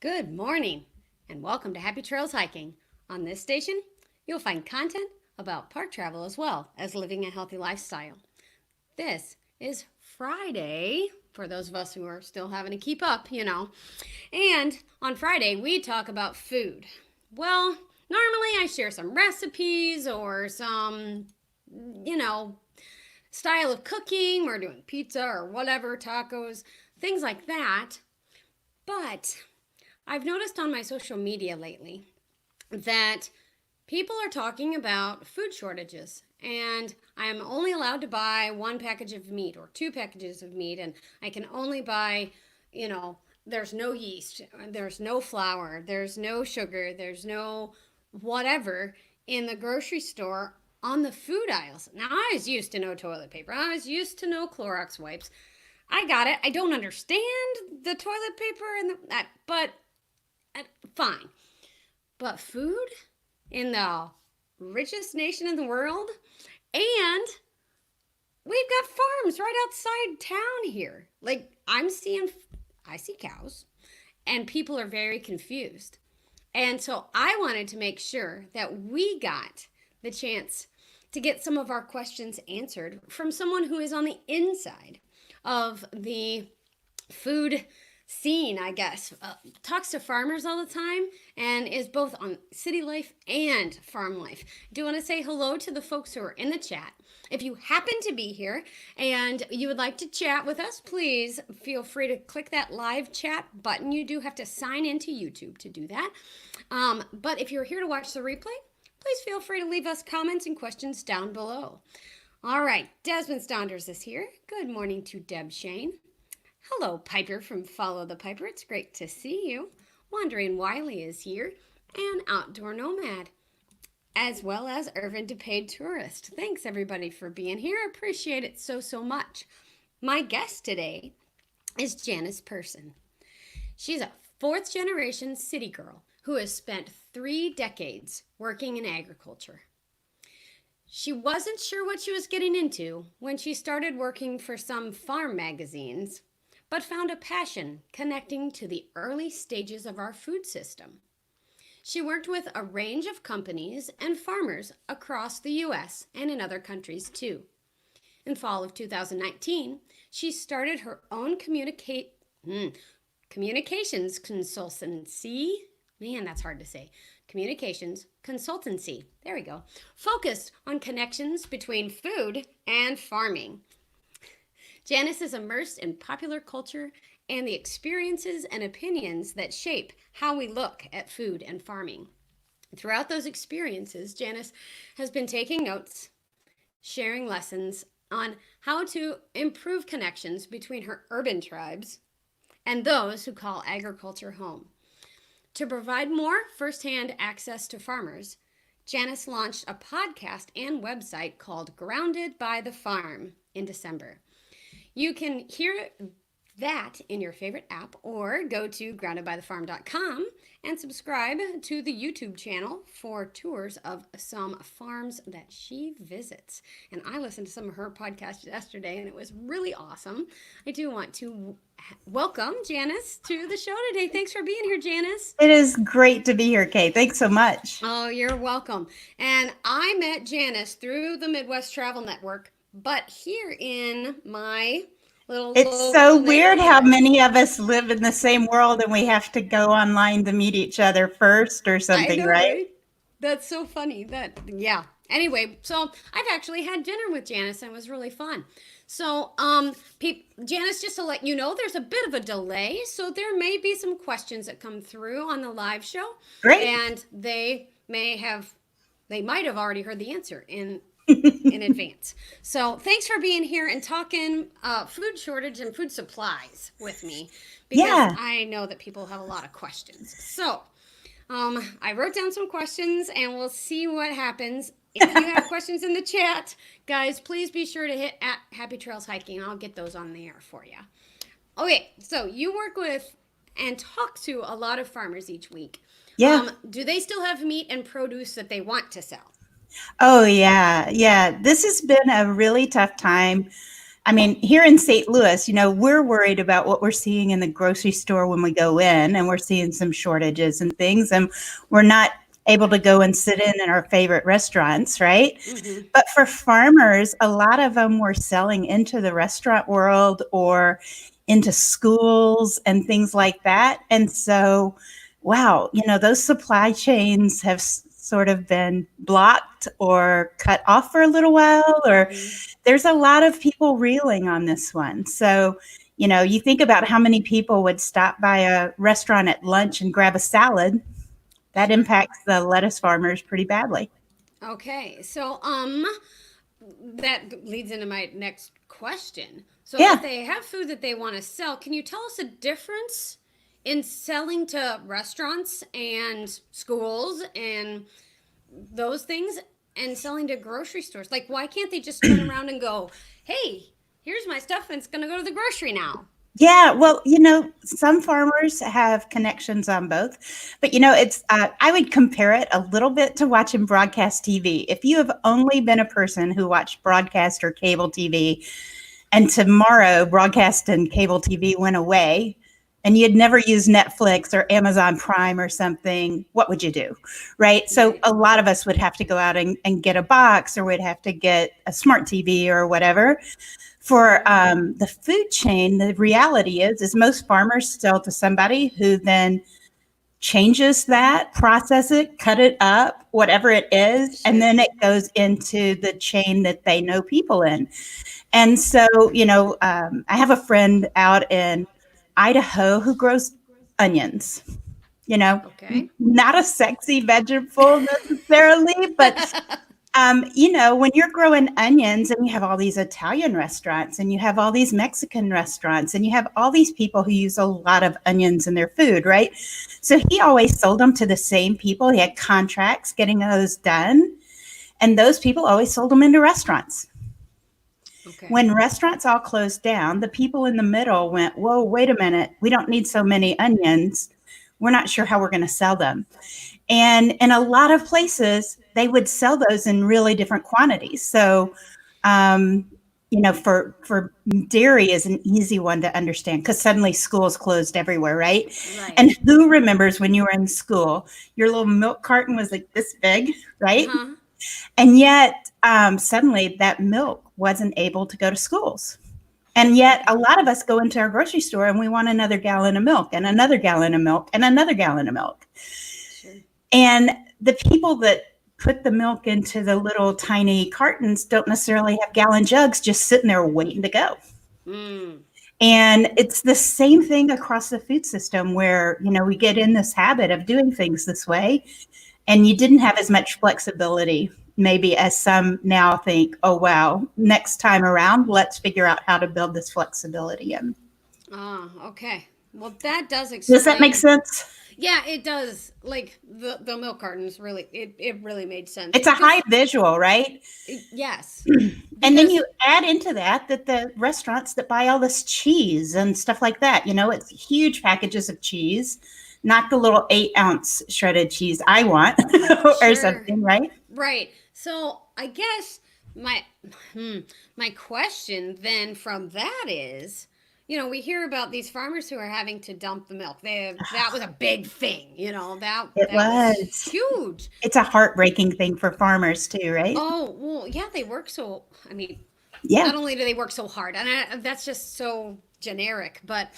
Good morning and welcome to Happy Trails Hiking. On this station, you'll find content about park travel as well as living a healthy lifestyle. This is Friday, for those of us who are still having to keep up. And on Friday, we talk about food. Well, normally I share some recipes or some, you know, style of cooking. We're doing pizza or whatever, tacos, things like that. But I've noticed on my social media lately that people are talking about food shortages, and I am only allowed to buy one package of meat or two packages of meat, and I can only buy, there's no yeast, there's no flour, there's no sugar, there's no whatever in the grocery store on the food aisles. Now, I was used to no toilet paper, I was used to no Clorox wipes. I got it. I don't understand the toilet paper but fine. But food in the richest nation in the world, and we've got farms right outside town here. Like I see cows, and people are very confused. And so I wanted to make sure that we got the chance to get some of our questions answered from someone who is on the inside of the food scene, I guess. Talks to farmers all the time and is both on city life and farm life. Do want to say hello to the folks who are in the chat. If you happen to be here and you would like to chat with us, please feel free to click that live chat button. You do have to sign into YouTube to do that. But if you're here to watch the replay, please feel free to leave us comments and questions down below. All right, Desmond Stonders is here. Good morning to Deb Shane. Hello, Piper from Follow the Piper. It's great to see you. Wandering Wiley is here, and Outdoor Nomad, as well as Irvin DePaid Tourist. Thanks, everybody, for being here. I appreciate it so much. My guest today is Janice Person. She's a fourth-generation city girl who has spent 3 decades working in agriculture. She wasn't sure what she was getting into when she started working for some farm magazines, but found a passion connecting to the early stages of our food system. She worked with a range of companies and farmers across the U.S. and in other countries too. In fall of 2019, she started her own communications consultancy. Man, that's hard to say. Communications consultancy. There we go. Focused on connections between food and farming. Janice is immersed in popular culture and the experiences and opinions that shape how we look at food and farming. Throughout those experiences, Janice has been taking notes, sharing lessons on how to improve connections between her urban tribes and those who call agriculture home. To provide more firsthand access to farmers, Janice launched a podcast and website called Grounded by the Farm in December. You can hear that in your favorite app or go to groundedbythefarm.com and subscribe to the YouTube channel for tours of some farms that she visits. And I listened to some of her podcasts yesterday and it was really awesome. I do want to welcome Janice to the show today. Thanks for being here, Janice. It is great to be here, Kate. Thanks so much. Oh, you're welcome. And I met Janice through the Midwest Travel Network, but here in my it's so weird how many of us live in the same world and we have to go online to meet each other first or something, I know, right? That's so funny. Yeah. Anyway, so I've actually had dinner with Janice and it was really fun. So, Janice, just to let you know, there's a bit of a delay, so there may be some questions that come through on the live show. Great. And they might have already heard the answer in advance. So thanks for being here and talking food shortage and food supplies with me, because I know that people have a lot of questions. So I wrote down some questions and we'll see what happens. If you have questions in the chat, guys, please be sure to hit at Happy Trails Hiking. I'll get those on the air for you. Okay, so you work with and talk to a lot of farmers each week. Yeah. Do they still have meat and produce that they want to sell? Oh, yeah. This has been a really tough time I mean, here in St. Louis, we're worried about what we're seeing in the grocery store when we go in, and we're seeing some shortages and things, and we're not able to go and sit in our favorite restaurants, right? Mm-hmm. But for farmers, a lot of them were selling into the restaurant world or into schools and things like that. And so, wow, those supply chains have sort of been blocked or cut off for a little while, or Mm-hmm. there's a lot of people reeling on this one. So, you think about how many people would stop by a restaurant at lunch and grab a salad. That Sure. impacts the lettuce farmers pretty badly. Okay. So, that leads into my next question. So, if Yeah. they have food that they want to sell, can you tell us a difference in selling to restaurants and schools and those things and selling to grocery stores? Like, why can't they just turn around and go, hey, here's my stuff and it's going to go to the grocery now? Yeah, well, some farmers have connections on both, but it's I would compare it a little bit to watching broadcast TV. If you have only been a person who watched broadcast or cable TV, and tomorrow broadcast and cable TV went away, and you had never used Netflix or Amazon Prime or something, what would you do? Right. So Right. a lot of us would have to go out and get a box, or we'd have to get a smart TV or whatever. For Mm-hmm. the food chain, the reality is most farmers sell to somebody who then changes that, process it, cut it up, whatever it is, and Sure. then it goes into the chain that they know people in. And so, I have a friend out in Idaho who grows onions, you know, Okay. not a sexy vegetable necessarily, but when you're growing onions and you have all these Italian restaurants and you have all these Mexican restaurants and you have all these people who use a lot of onions in their food, right? So he always sold them to the same people. He had contracts getting those done. And those people always sold them into restaurants. Okay. When restaurants all closed down, the people in the middle went, whoa, wait a minute. We don't need so many onions. We're not sure how we're going to sell them. And in a lot of places, they would sell those in really different quantities. So, um, for dairy is an easy one to understand because suddenly schools closed everywhere, right? Right. And who remembers when you were in school, your little milk carton was like this big, right? Uh-huh. And yet, suddenly that milk wasn't able to go to schools. And yet, a lot of us go into our grocery store and we want another gallon of milk and another gallon of milk and another gallon of milk. Sure. And the people that put the milk into the little tiny cartons don't necessarily have gallon jugs just sitting there waiting to go. Mm. And it's the same thing across the food system where, we get in this habit of doing things this way, and you didn't have as much flexibility maybe as some now think, oh, wow, next time around, let's figure out how to build this flexibility in. Ah, okay. Well, that does Does that make explain. sense? Yeah, it does. Like the milk cartons really it really made sense It's a because high visual, right? yes. And then Because you add into that the restaurants that buy all this cheese and stuff like that, it's huge packages of cheese, not the little 8-ounce shredded cheese I want or sure. something, right? Right. So, I guess my hmm, my question then from that is, we hear about these farmers who are having to dump the milk. That was a big thing, that It that was was. huge. It's a heartbreaking thing for farmers too, right? Oh, well, yeah, they work so, I mean, Yeah. not only do they work so hard, and that's just so generic, but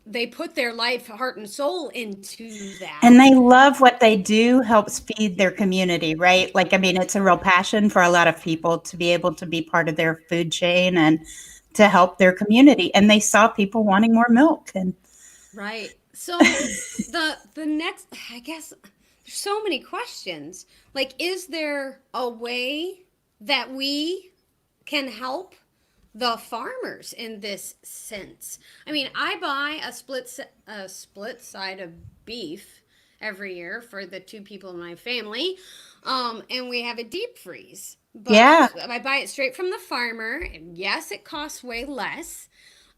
they put their life, heart, and soul into that. And they love what they do, helps feed their community, right? Like, I mean, it's a real passion for a lot of people to be able to be part of their food chain and to help their community. And they saw people wanting more milk. And Right. So the next, I guess, there's so many questions. Like, is there a way that we can help the farmers in this sense? I mean, I buy a split side of beef every year for the two people in my family, and we have a deep freeze. But yeah, I buy it straight from the farmer, and yes, it costs way less.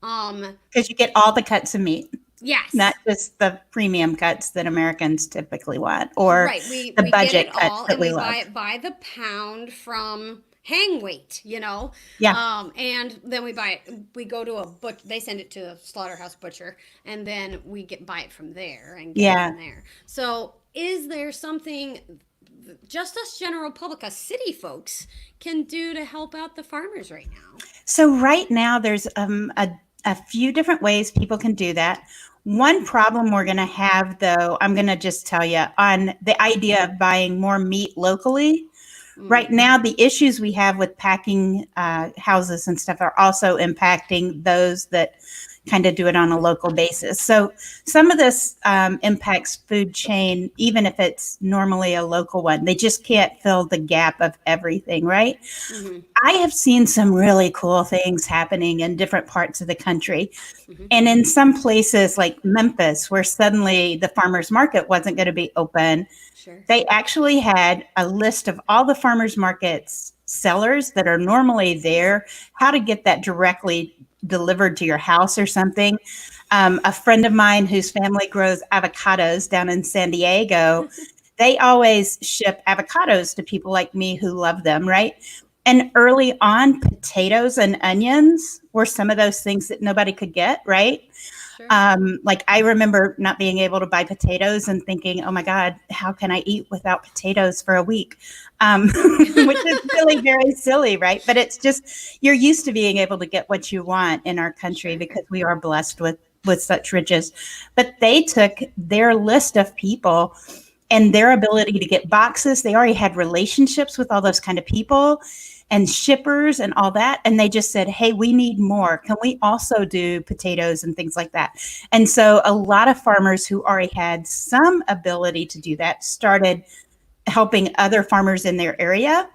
Um, because you get all the cuts of meat, not yes, just the premium cuts that Americans typically want or right. We the we get it budget cuts all, that and we we love. buy it by the pound from hang weight, Yeah. and then we buy it. We go to a they send it to a slaughterhouse butcher, and then we buy it from there and get it Yeah. from there. So, is there something just us general public, us city folks, can do to help out the farmers right now? So right now, there's a few different ways people can do that. One problem we're going to have, though, I'm going to just tell you on the idea of buying more meat locally. Right Mm, now, the issues we have with packing houses and stuff are also impacting those that kind of do it on a local basis. So some of this impacts food chain, even if it's normally a local one. They just can't fill the gap of everything, right? mm-hmm, I have seen some really cool things happening in different parts of the country. mm-hmm. And in some places like Memphis, where suddenly the farmers market wasn't going to be open, Sure. they actually had a list of all the farmers markets sellers that are normally there, how to get that directly delivered to your house or something. A friend of mine whose family grows avocados down in San Diego, they always ship avocados to people like me who love them, right? And early on, potatoes and onions were some of those things that nobody could get, right? Sure. Like I remember not being able to buy potatoes and thinking, oh my God, how can I eat without potatoes for a week? Which is really very silly, right? But it's just, you're used to being able to get what you want in our country Sure. because we are blessed with such riches. But they took their list of people and their ability to get boxes. They already had relationships with all those kind of people and shippers and all that. And they just said, hey, we need more. Can we also do potatoes and things like that? And so a lot of farmers who already had some ability to do that started helping other farmers in their area.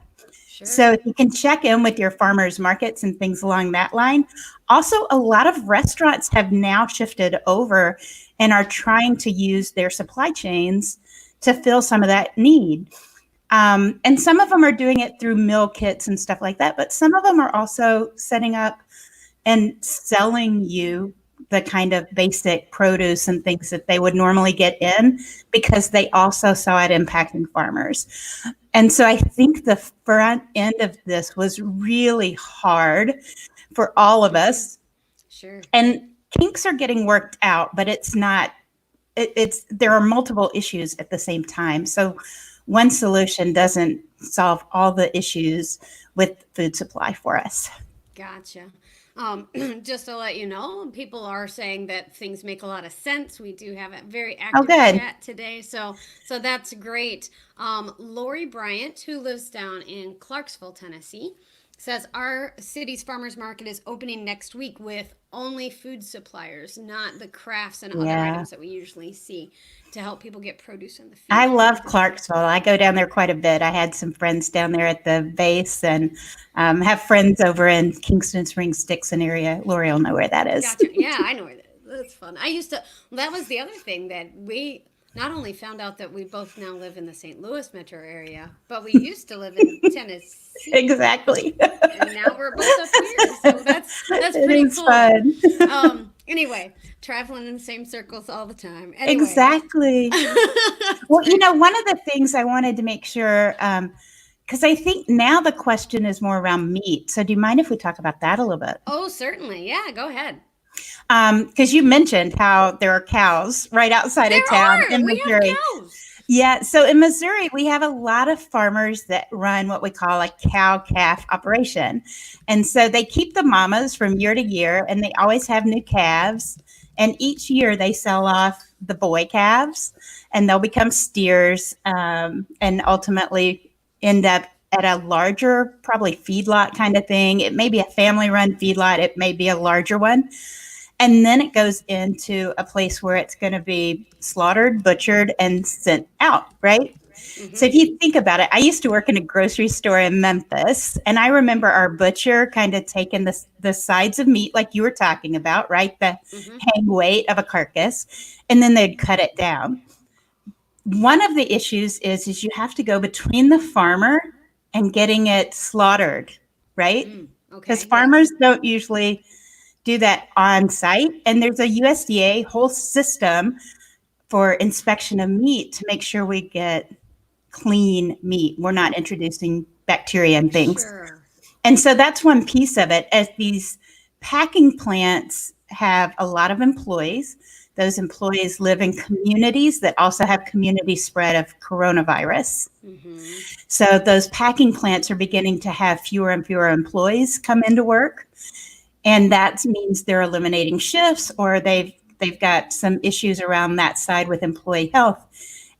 Sure. So if you can check in with your farmers markets and things along that line. Also, a lot of restaurants have now shifted over and are trying to use their supply chains to fill some of that need. And some of them are doing it through meal kits and stuff like that, but some of them are also setting up and selling you the kind of basic produce and things that they would normally get in because they also saw it impacting farmers. And so I think the front end of this was really hard for all of Mm-hmm. us. Sure. And kinks are getting worked out, but it's not, it's, there are multiple issues at the same time. So one solution doesn't solve all the issues with food supply for us. Gotcha. Just to let you know, people are saying that things make a lot of sense. We do have a very Oh, active good. chat today, so that's great. Lori Bryant, who lives down in Clarksville, Tennessee, says our city's farmers market is opening next week with only food suppliers, not the crafts and other Yeah. items that we usually see to help people get produce in the I field. love Clarksville. I go down there quite a bit. I had some friends down there at the base and have friends over in Kingston Springs, Dixon area. Lori will know where that is. Gotcha. Yeah, I know where that is. That's fun. I used to. That was the other thing that we not only found out that we both now live in the St. Louis metro area, but we used to live in Tennessee, Exactly. and now we're both up here. So that's It pretty is cool. fun. Anyway, traveling in the same circles all the time. Anyway. Exactly. Well, you know, one of the things I wanted to make sure, because I think now the question is more around meat. So do you mind if we talk about that a little bit? Oh, certainly. Yeah, go ahead. Because you mentioned how there are cows right outside of town There are. in We have Missouri. cows. Yeah, so in Missouri, we have a lot of farmers that run what we call a cow calf operation. And so they keep the mamas from year to year, and they always have new calves. And each year they sell off the boy calves, and they'll become steers, and ultimately end up at a larger, probably feedlot kind of thing. It may be a family run feedlot, it may be a larger one. And then it goes into a place where it's going to be slaughtered, butchered, and sent out, right? So Mm-hmm. if you think about it, I used to work in a grocery store in Memphis, and I remember our butcher kind of taking the sides of meat, like you were talking about, right? The Mm-hmm. hang weight of a carcass, and then they'd cut it down. One of the issues is you have to go between the farmer and getting it slaughtered, right? Mm. Because Okay. Yes. farmers don't usually do that on site. And there's a USDA whole system for inspection of meat to make sure we get clean meat. We're not introducing bacteria and things. Sure. And so that's one piece of it. As these packing plants have a lot of employees, those employees live in communities that also have community spread of coronavirus. Mm-hmm. So those packing plants are beginning to have fewer and fewer employees come into work. And that means they're eliminating shifts, or they've got some issues around that side with employee health.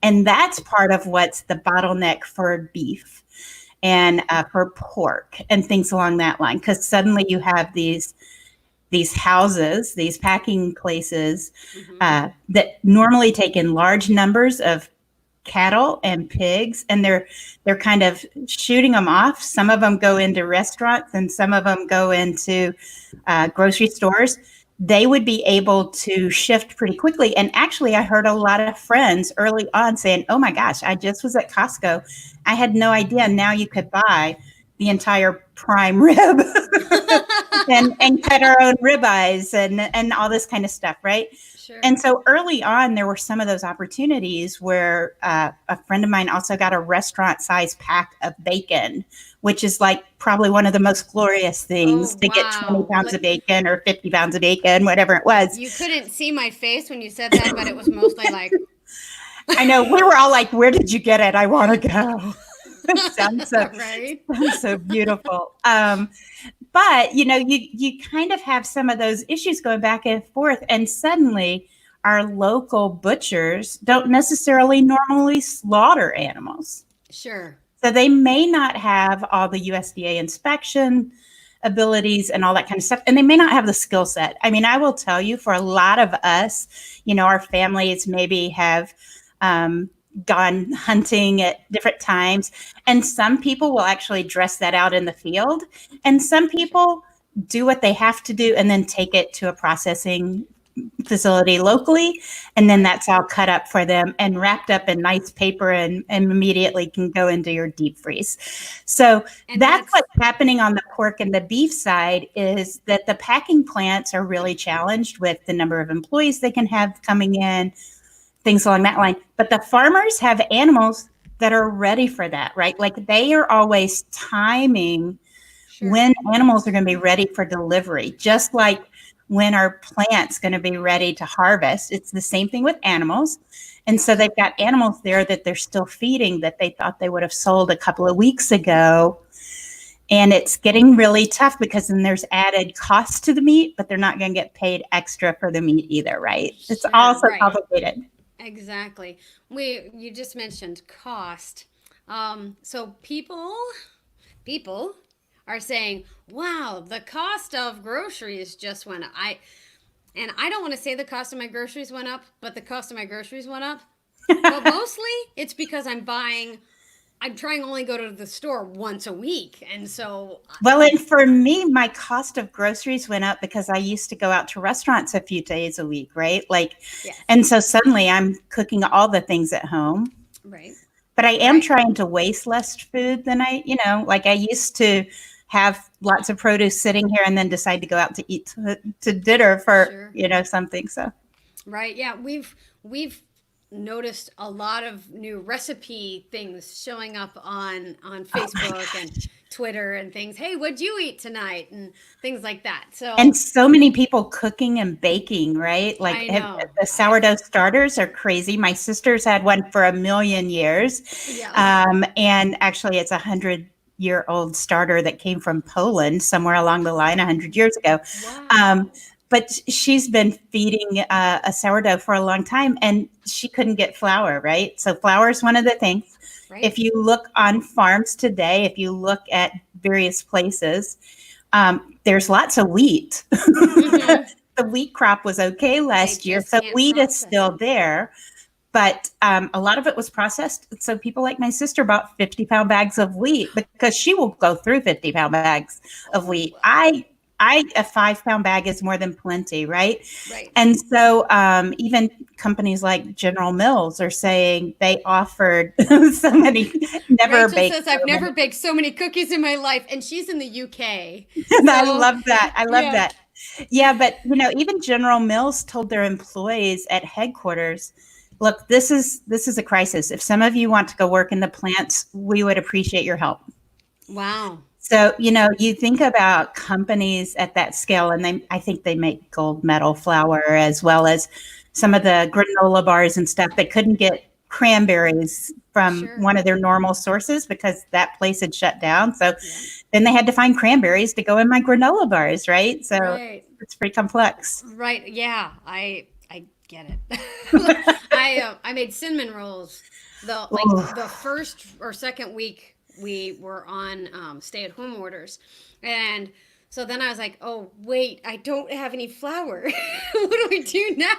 And that's part of what's the bottleneck for beef and for pork and things along that line. Because suddenly you have these houses, these packing places Mm-hmm. that normally take in large numbers of cattle and pigs, and they're kind of shooting them off. Some of them go into restaurants and some of them go into grocery stores. They would be able to shift pretty quickly. And actually, I heard a lot of friends early on saying, oh my gosh, I just was at Costco. I had no idea now you could buy the entire prime rib and cut our own ribeyes and all this kind of stuff, right? Sure. And so early on, there were some of those opportunities where a friend of mine also got a restaurant size pack of bacon, which is like probably one of the most glorious things Oh, to get 20 wow. pounds of bacon or 50 pounds of bacon, whatever it was. You couldn't see my face when you said that, but it was mostly like, I know we were all like, where did you get it? I want to go. sounds so right? sounds so beautiful. But you kind of have some of those issues going back and forth, and suddenly our local butchers don't necessarily normally slaughter animals. Sure. So they may not have all the USDA inspection abilities and all that kind of stuff. And they may not have the skill set. I mean, I will tell you, for a lot of us, our families maybe have gone hunting at different times. And some people will actually dress that out in the field. And some people do what they have to do and then take it to a processing facility locally, and then that's all cut up for them and wrapped up in nice paper and immediately can go into your deep freeze. So that's what's happening on the pork and the beef side, is that the packing plants are really challenged with the number of employees they can have coming in, things along that line. But the farmers have animals that are ready for that, right? Like they are always timing when animals are going to be ready for delivery, just like when our plant's going to be ready to harvest. It's the same thing with animals. And so they've got animals there that they're still feeding that they thought they would have sold a couple of weeks ago. And it's getting really tough because then there's added cost to the meat, but they're not going to get paid extra for the meat either, right? It's also complicated. Exactly. You just mentioned cost. So people are saying, "Wow, the cost of groceries just went up." And I don't want to say the cost of my groceries went up, but the cost of my groceries went up. But mostly it's because I'm trying only go to the store once a week. And so well, and for me, my cost of groceries went up because I used to go out to restaurants a few days a week, right? And so suddenly I'm cooking all the things at home. Right. But I am trying to waste less food than I used to have lots of produce sitting here and then decide to go out to eat to dinner for, something. So. Right. Yeah. We've noticed a lot of new recipe things showing up on Facebook and Twitter and things. Hey, what'd you eat tonight? And things like that. And so many people cooking and baking, right? Like the sourdough starters are crazy. My sister's had one for 1,000,000 years. Yeah. And actually it's 100-year-old starter that came from Poland somewhere along the line 100 years ago. Wow. But she's been feeding a sourdough for a long time, and she couldn't get flour, right? So flour is one of the things. Right. If you look on farms today, if you look at various places, there's lots of wheat. Mm-hmm. The wheat crop was okay last year, so wheat is still there. But a lot of it was processed. So people like my sister bought 50-pound bags of wheat because she will go through 50-pound bags of wheat. Wow. A 5-pound bag is more than plenty, right? Right. And so even companies like General Mills are saying they offered so many Rachel says, I've never baked so many cookies in my life, and she's in the UK. So, I love that. I love that. Yeah, but even General Mills told their employees at headquarters, look, this is a crisis. If some of you want to go work in the plants, we would appreciate your help. Wow. So, you think about companies at that scale, and I think they make gold medal flour as well as some of the granola bars and stuff. They couldn't get cranberries from Sure. one of their normal sources because that place had shut down. So Yeah. then they had to find cranberries to go in my granola bars, right? So Right. it's pretty complex. Right. Yeah. I get it. I made cinnamon rolls Ooh, the first or second week we were on stay at home orders, and so then I was like, oh wait, I don't have any flour. What do we do now?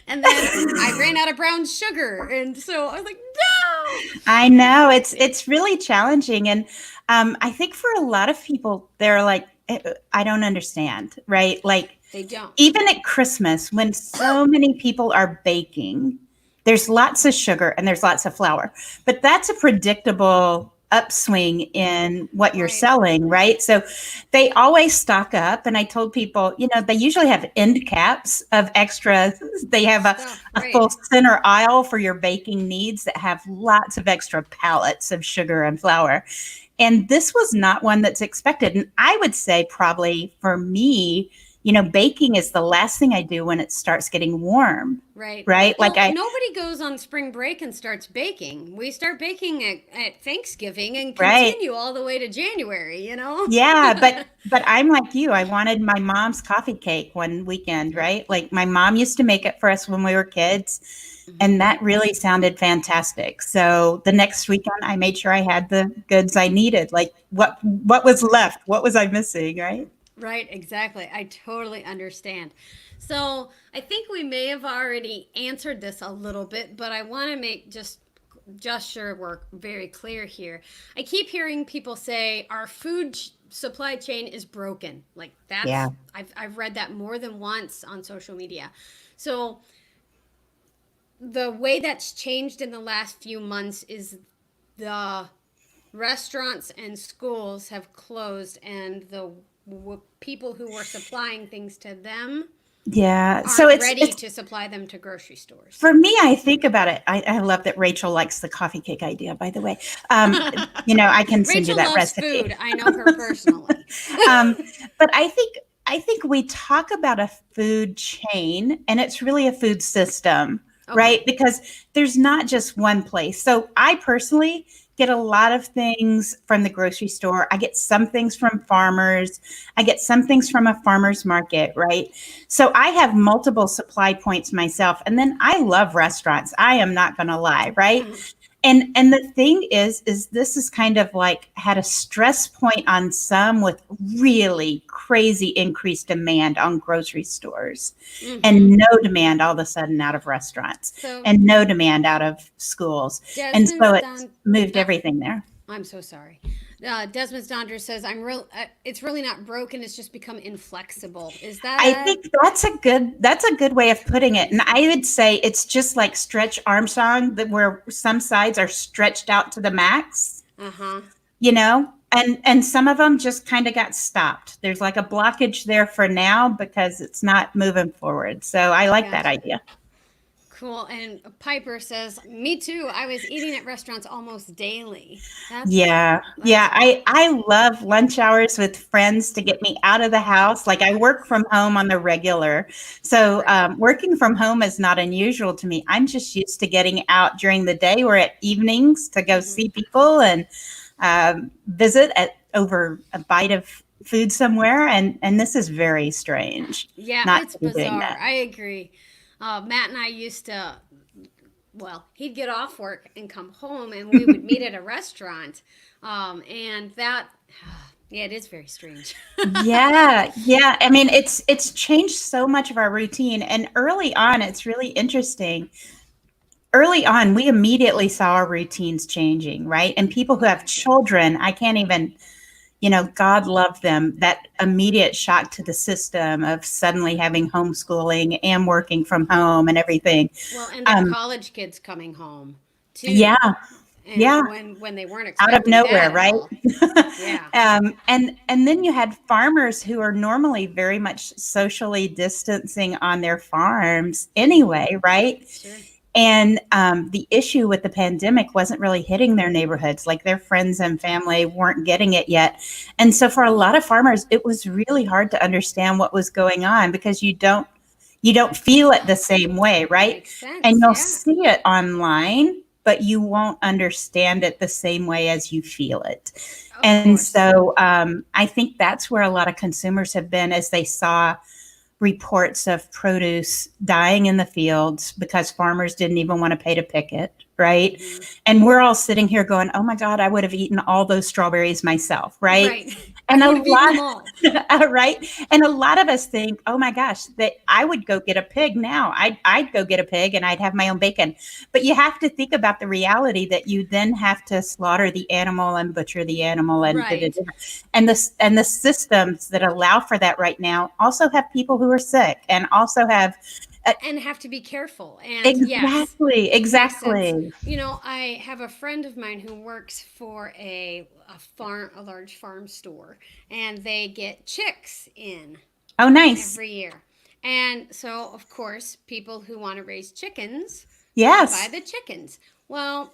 And then I ran out of brown sugar, and so I was like, no. I know it's really challenging, and I think for a lot of people, they're like, I don't understand, right? Like They don't. even at Christmas, when so many people are baking, there's lots of sugar and there's lots of flour, but that's a predictable upswing in what you're Right. selling, right? So they always stock up. And I told people, they usually have end caps of extra. They have Stuff. a Right. full center aisle for your baking needs that have lots of extra pallets of sugar and flour. And this was not one that's expected. And I would say probably for me, baking is the last thing I do when it starts getting warm, Right. right? Like Well, nobody goes on spring break and starts baking. We start baking at Thanksgiving and right. continue all the way to January, you know? Yeah, but I'm like you. I wanted my mom's coffee cake one weekend, Yep. right? Like my mom used to make it for us when we were kids, Hmm. and that really sounded fantastic. So the next weekend I made sure I had the goods I needed. Like what was left? What was I missing, right? Right, exactly. I totally understand. So I think we may have already answered this a little bit, but I want to make just sure we're very clear here. I keep hearing people say our supply chain is broken. Like Yeah. I've read that more than once on social media. So the way that's changed in the last few months is the restaurants and schools have closed, and the people who were supplying things to them Yeah. So aren't it's ready it's to supply them to grocery stores. for me, I think about it. I love that Rachel likes the coffee cake idea, by the way. I can send you Rachel that loves recipe. food. I know her personally. Um, but I think we talk about a food chain and it's really a food system, right? Okay. Because there's not just one place. So I personally get a lot of things from the grocery store. I get some things from farmers. I get some things from a farmer's market, right? So I have multiple supply points myself. And then I love restaurants. I am not going to lie, right? Mhm. And the thing is this is kind of like had a stress point on some with really crazy increased demand on grocery stores and Mhm. no demand all of a sudden out of restaurants So and no demand out of schools. And Desmond's so it's done. moved Uh, everything there. I'm so sorry. Desmond's Donder says I'm real. It's really not broken. It's just become inflexible. Is that I a think that's a good way of putting it. And I would say it's just like Stretch Armstrong, that where some sides are stretched out to the max, uh huh? and some of them just kind of got stopped. There's like a blockage there for now because it's not moving forward. So I like that Gotcha. idea. Cool. And Piper says, "Me too. I was eating at restaurants almost daily. Yeah. That's Yeah. I love lunch hours with friends to get me out of the house. Like I work from home on the regular. So right. working from home is not unusual to me. I'm just used to getting out during the day or at evenings to go Hmm. see people and visit at over a bite of food somewhere. And this is very strange Yeah, not it's to be doing bizarre. that. I agree. Matt and I used to, well, he'd get off work and come home, and we would meet at a restaurant. And that, yeah, it is very strange. Yeah, yeah. I mean, it's changed so much of our routine. And early on, it's really interesting. Early on, we immediately saw our routines changing, right? And people who have Exactly. children, I can't even, God love them, that immediate shock to the system of suddenly having homeschooling and working from home and everything. Well, and their Um, college kids coming home yeah, too, yeah, and when they weren't out of expecting that nowhere, at right? all. Yeah, And then you had farmers who are normally very much socially distancing on their farms anyway, right? sure. And the issue with the pandemic wasn't really hitting their neighborhoods. Like their friends and family weren't getting it yet. And so for a lot of farmers, it was really hard to understand what was going on because you don't feel it the same way, right? Makes And sense. you'll Yeah. see it online, but you won't understand it the same way as you feel it. Of And course. so I think that's where a lot of consumers have been as they saw reports of produce dying in the fields because farmers didn't even want to pay to pick it, right? Hmm. And we're all sitting here going, oh my God, I would have eaten all those strawberries myself, right? Right. I And a would have eaten lot, them all. right? And a lot of us think, oh my gosh, that I would go get a pig now. I'd go get a pig and I'd have my own bacon. But you have to think about the reality that you then have to slaughter the animal and butcher the animal and da, da, Right. da. And the systems that allow for that right now also have people who are sick and also have And have to be careful. And yes, exactly, makes sense. exactly. I have a friend of mine who works for a large farm store, and they get chicks in Oh, nice. every year. And so, of course, people who want to raise chickens want to buy Yes, the chickens. Well,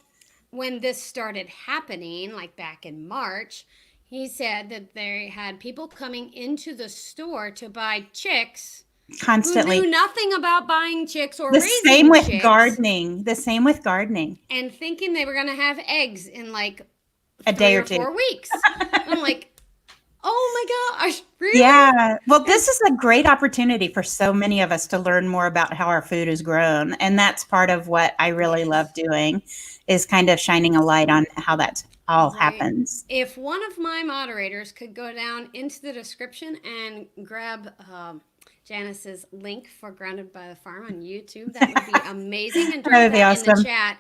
when this started happening, like back in March, he said that they had people coming into the store to buy chicks who constantly. knew nothing about buying chicks or The same raising with chicks gardening. The same with gardening. and thinking they were going to have eggs in like A three day or or two. 4 weeks. I'm like, oh my gosh, really? Yeah. Well, And this is a great opportunity for so many of us to learn more about how our food is grown. And that's part of what I really love yes, doing is kind of shining a light on how that all right. happens. If one of my moderators could go down into the description and grab Janice's link for Grounded by the Farm on YouTube, that would be amazing. And That drop would be that in the awesome. chat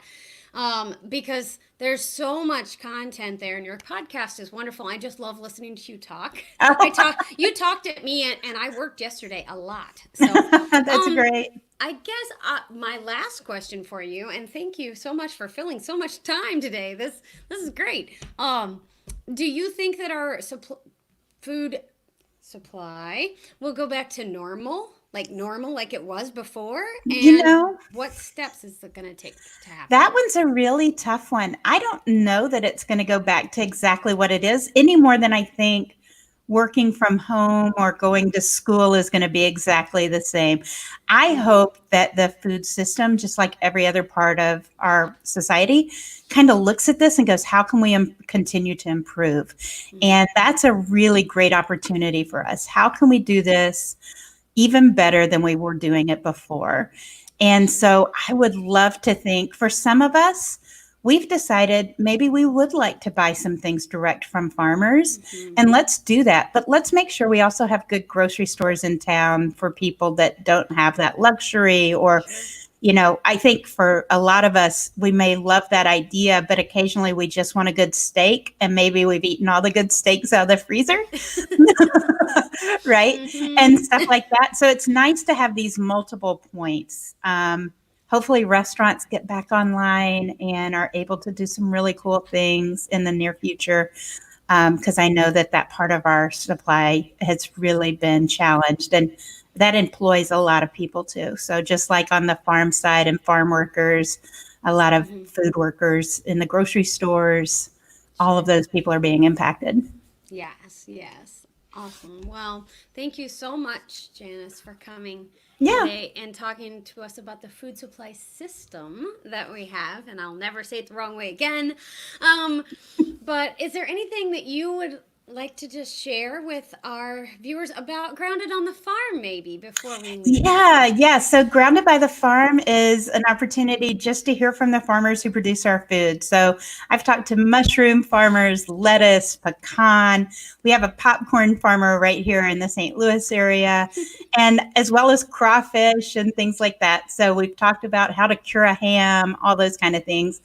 because there's so much content there, and your podcast is wonderful. I just love listening to you talk. You talked at me, and I worked yesterday a lot. So, That's great. I guess my last question for you, and thank you so much for filling so much time today. This is great. Do you think that our food supply will go back to normal, like it was before? You And know, what steps is it going to take to happen? that one's a really tough one. I don't know that it's going to go back to exactly what it is any more than I think working from home or going to school is going to be exactly the same. I Mm-hmm. hope that the food system, just like every other part of our society, kind of looks at this and goes, how can we continue to improve? Mm-hmm. And that's a really great opportunity for us. How can we do this even better than we were doing it before? And Sure. so I would love to think for some of us, we've decided maybe we would like to buy some things direct from farmers, Mm-hmm. and let's do that. But let's make sure we also have good grocery stores in town for people that don't have that luxury or Sure. I think for a lot of us, we may love that idea, but occasionally we just want a good steak and maybe we've eaten all the good steaks out of the freezer, right? And Mm-hmm. stuff like that. So it's nice to have these multiple points. Hopefully, restaurants get back online and are able to do some really cool things in the near future because I know that that part of our supply has really been challenged. And that employs a lot of people too. So just like on the farm side and farm workers, a lot of Mm-hmm. food workers in the grocery stores, all of Sure. those people are being impacted. Yes, yes. Awesome. Well, thank you so much, Janice, for coming Yeah. today and talking to us about the food supply system that we have. And I'll never say it the wrong way again. Um, but is there anything that you would like to just share with our viewers about Grounded on the Farm, maybe, before we leave? Yeah, yeah. So Grounded by the Farm is an opportunity just to hear from the farmers who produce our food. So I've talked to mushroom farmers, lettuce, pecan. We have a popcorn farmer right here in the St. Louis area, and as well as crawfish and things like that. So we've talked about how to cure a ham, all those kind of things.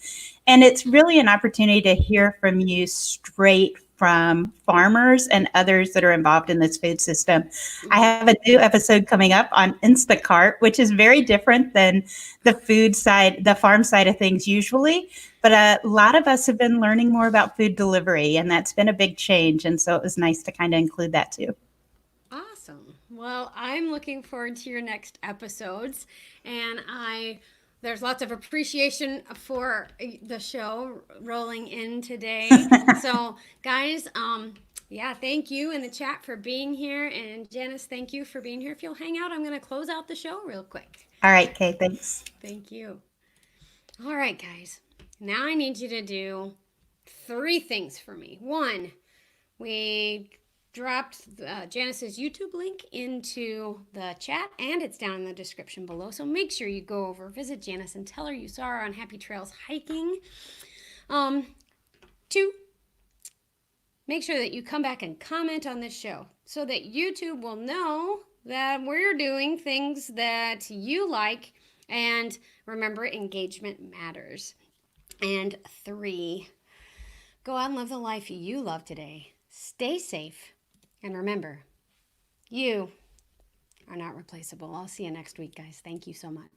And it's really an opportunity to hear from you straight from farmers and others that are involved in this food system. I Mm-hmm. have a new episode coming up on Instacart, which is very different than the food side, the farm side of things usually. But a lot of us have been learning more about food delivery, and that's been a big change. And so it was nice to kind of include that too. Awesome. Well, I'm looking forward to your next episodes, and I there's lots of appreciation for the show rolling in today. So, guys, yeah, thank you in the chat for being here. And Janice, thank you for being here. If you'll hang out, I'm going to close out the show real quick. All right, Kay, thanks. Thank you. All right, guys. Now I need you to do 3 things for me. 1, we dropped Janice's YouTube link into the chat, and it's down in the description below. So make sure you go over, visit Janice, and tell her you saw her on Happy Trails hiking. 2, make sure that you come back and comment on this show so that YouTube will know that we're doing things that you like. And remember, engagement matters. And 3, go out and live the life you love today. Stay safe. And remember, you are not replaceable. I'll see you next week, guys. Thank you so much.